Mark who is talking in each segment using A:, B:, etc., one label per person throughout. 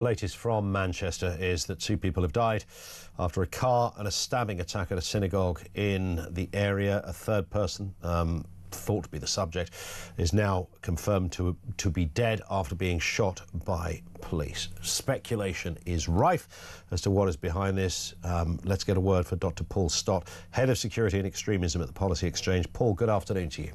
A: Latest from Manchester is that 2 people have died after a car and a stabbing attack at a synagogue in the area. A third person, thought to be the subject, is now confirmed to be dead after being shot by police. Speculation is rife as to what is behind this. Let's get a word for Dr Paul Stott, Head of Security and Extremism at the Policy Exchange. Paul, good afternoon to you.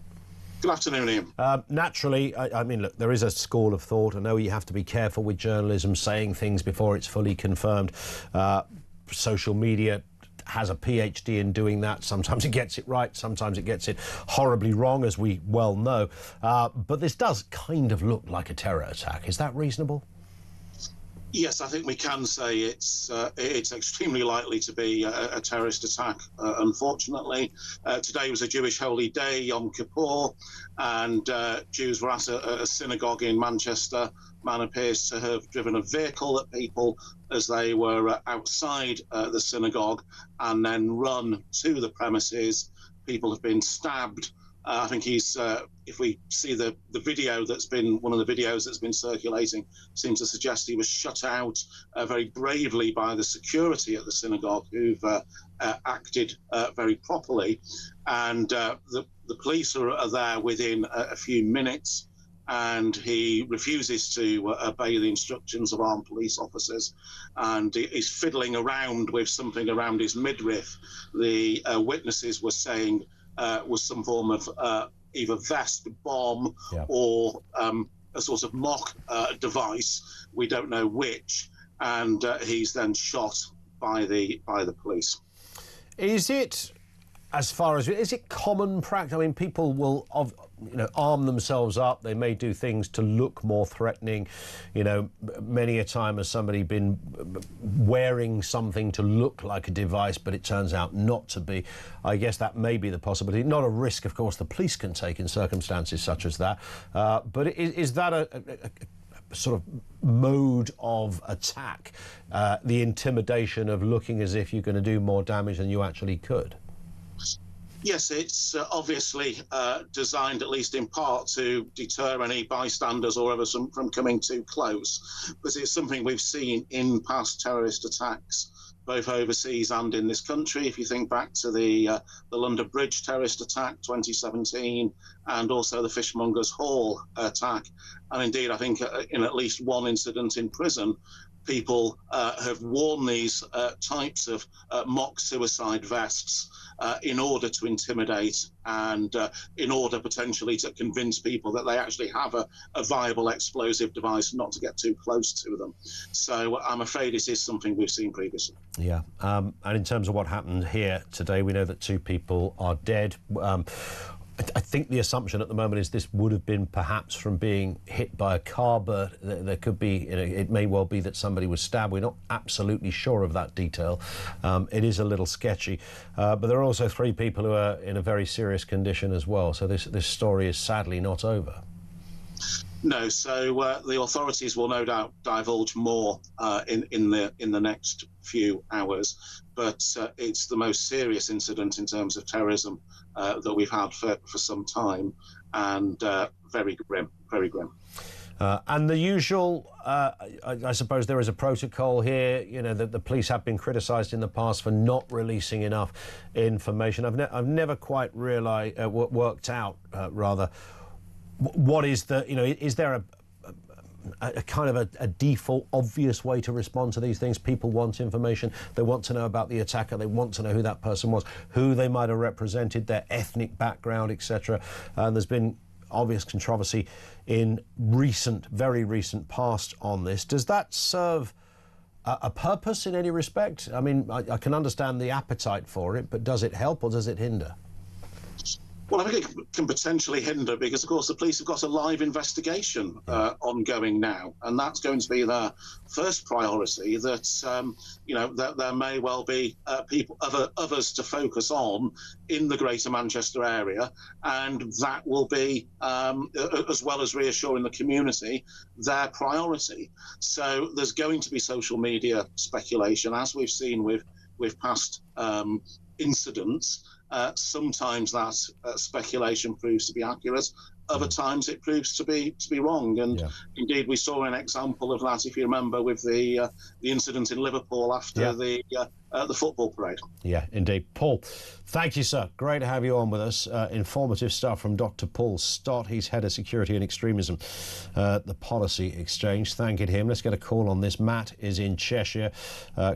B: Good afternoon, Ian.
A: Naturally, I mean, look, there is a school of thought. I know you have to be careful with journalism, saying things before it's fully confirmed. Social media has a PhD in doing that. Sometimes it gets it right, sometimes it gets it horribly wrong, as we well know. But this does kind of look like a terror attack. Is that reasonable?
B: Yes, I think we can say it's extremely likely to be a terrorist attack. Unfortunately, today was a Jewish holy day, Yom Kippur, and Jews were at a synagogue in Manchester. Man appears to have driven a vehicle at people as they were outside the synagogue and then run to the premises. People have been stabbed. I think he's, if we see the video that's been, one of the videos that's been circulating, seems to suggest he was shut out very bravely by the security at the synagogue, who've acted very properly. And the police are there within a few minutes, and he refuses to obey the instructions of armed police officers, and he's fiddling around with something around his midriff. The witnesses were saying was some form of either vest, bomb, or a sort of mock device. We don't know which, and he's then shot by the police.
A: Is it, as far as, is it common practice? I mean, people will, arm themselves up. They may do things to look more threatening. Many a time has somebody been wearing something to look like a device, but it turns out not to be. I guess that may be the possibility. Not a risk, of course, the police can take in circumstances such as that. But is that a sort of mode of attack, the intimidation of looking as if you're going to do more damage than you actually could?
B: Yes, it's obviously designed, at least in part, to deter any bystanders or others from coming too close. But it's something we've seen in past terrorist attacks, both overseas and in this country. If you think back to the London Bridge terrorist attack, 2017, and also the Fishmongers Hall attack. And indeed, I think in at least one incident in prison, people have worn these types of mock suicide vests in order to intimidate and in order potentially to convince people that they actually have a viable explosive device, not to get too close to them. So I'm afraid it is something we've seen previously.
A: Yeah, and in terms of what happened here today, we know that 2 people are dead. I think the assumption at the moment is this would have been perhaps from being hit by a car, but there could be, it may well be that somebody was stabbed. We're not absolutely sure of that detail. It is a little sketchy. But there are also 3 people who are in a very serious condition as well. So this story is sadly not over.
B: No, so the authorities will no doubt divulge more in the next few hours. But it's the most serious incident in terms of terrorism that we've had for some time, and very grim, very grim.
A: And the usual, I suppose there is a protocol here, that the police have been criticised in the past for not releasing enough information. I've never quite realised, worked out, what is the, is there a kind of a default obvious way to respond to these things? People want information. They want to know about the attacker. They want to know who that person was, who they might have represented, their ethnic background, etc. And there's been obvious controversy in very recent past on this. Does that serve a purpose in any respect? I mean, I can understand the appetite for it, but does it help or does it hinder?
B: Well, I think it can potentially hinder because, of course, the police have got a live investigation ongoing now, and that's going to be their first priority. That that there may well be others to focus on in the Greater Manchester area, and that will be, as well as reassuring the community, their priority. So there's going to be social media speculation, as we've seen with past incidents. Sometimes that speculation proves to be accurate, Other times it proves to be wrong, and indeed we saw an example of that, if you remember, with the incident in Liverpool after the football parade.
A: Yeah, indeed. Paul, thank you, sir. Great to have you on with us. Informative stuff from Dr. Paul Stott. He's head of Security and Extremism at the Policy Exchange. Thanking him. Let's get a call on this. Matt is in Cheshire,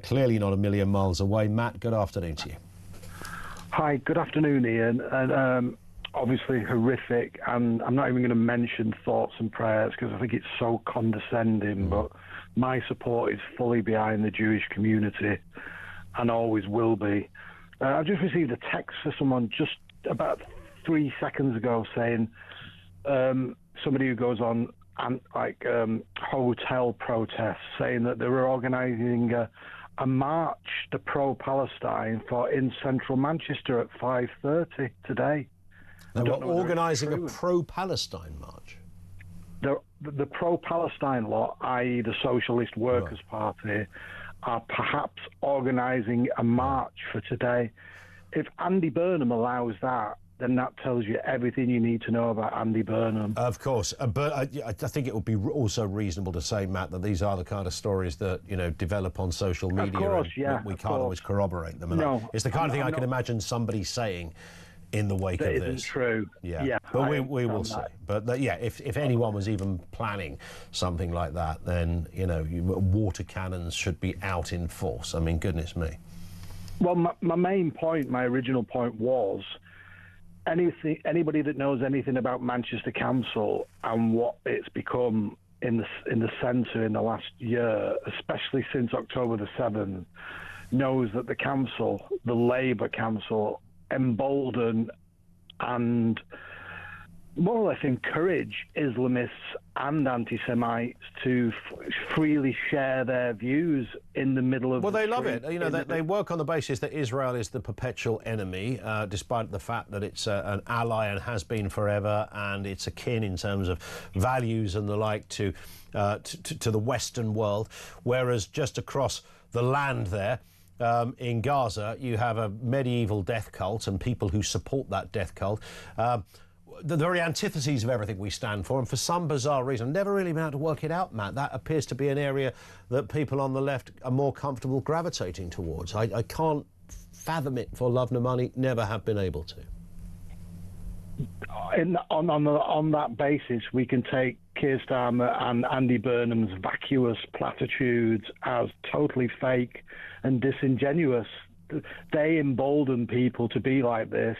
A: clearly not a million miles away. Matt, good afternoon to you.
C: Hi, good afternoon, Ian. And obviously horrific, and I'm not even going to mention thoughts and prayers because I think it's so condescending, but my support is fully behind the Jewish community and always will be. I've just received a text from someone just about 3 seconds ago saying somebody who goes on hotel protests, saying that they were organising a march to pro-Palestine in central Manchester at 5:30 today.
A: They were organising a pro-Palestine march.
C: The pro-Palestine lot, i.e. the Socialist Workers' Party, are perhaps organising a march for today. If Andy Burnham allows that, then that tells you everything you need to know about Andy Burnham.
A: Of course, but I think it would be also reasonable to say, Matt, that these are the kind of stories that, you know, develop on social media.
C: Of course,
A: and we can't always corroborate them. And it's the kind of thing I can imagine somebody saying in the wake of this.
C: That isn't true.
A: Yeah. But we will see. But if anyone was even planning something like that, then, you know, water cannons should be out in force. I mean, goodness me.
C: Well, my main point, my original point was, anybody that knows anything about Manchester Council and what it's become in the centre in the last year, especially since October the 7th, knows that the council, the Labour Council, embolden and more or less encourage Islamists and anti-Semites to freely share their views in the middle of.
A: Well, they love it. You know, they work on the basis that Israel is the perpetual enemy, despite the fact that it's an ally and has been forever, and it's akin in terms of values and the like to the Western world. Whereas just across the land there, in Gaza, you have a medieval death cult and people who support that death cult. The very antitheses of everything we stand for, and for some bizarre reason, I've never really been able to work it out, Matt, that appears to be an area that people on the left are more comfortable gravitating towards. I can't fathom it for love nor money, never have been able to.
C: On that basis, we can take Keir Starmer and Andy Burnham's vacuous platitudes as totally fake and disingenuous. They embolden people to be like this.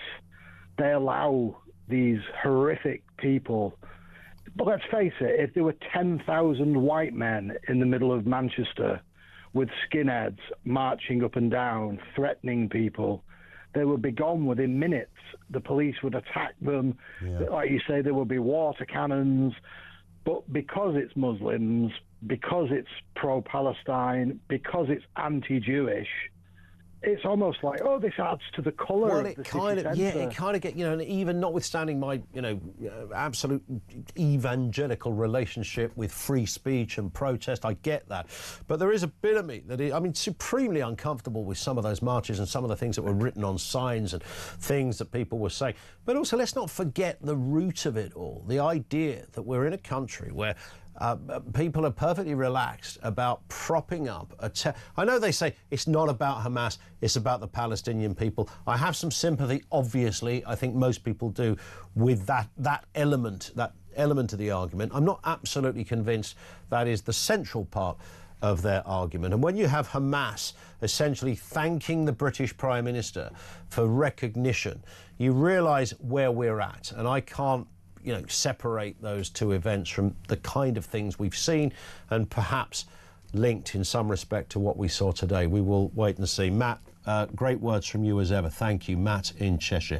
C: They allow these horrific people. But let's face it, if there were 10,000 white men in the middle of Manchester with skinheads marching up and down, threatening people, they would be gone within minutes. The police would attack them. Like you say, there would be water cannons. But because it's Muslims, because it's pro-Palestine, because it's anti-Jewish, it's almost like, oh, this adds to the colour of the city centre.
A: It kind of get, you know, and even notwithstanding my, you know, absolute evangelical relationship with free speech and protest, I get that. But there is a bit of me that I'm supremely uncomfortable with some of those marches and some of the things that were written on signs and things that people were saying. But also, let's not forget the root of it all, the idea that we're in a country where people are perfectly relaxed about propping up I know they say it's not about Hamas, it's about the Palestinian people. I have some sympathy, obviously, I think most people do, with that element of the argument. I'm not absolutely convinced that is the central part of their argument. And when you have Hamas essentially thanking the British Prime Minister for recognition, you realise where we're at. And I can't, you know, separate those two events from the kind of things we've seen and perhaps linked in some respect to what we saw today. We will wait and see. Matt, great words from you as ever. Thank you, Matt in Cheshire.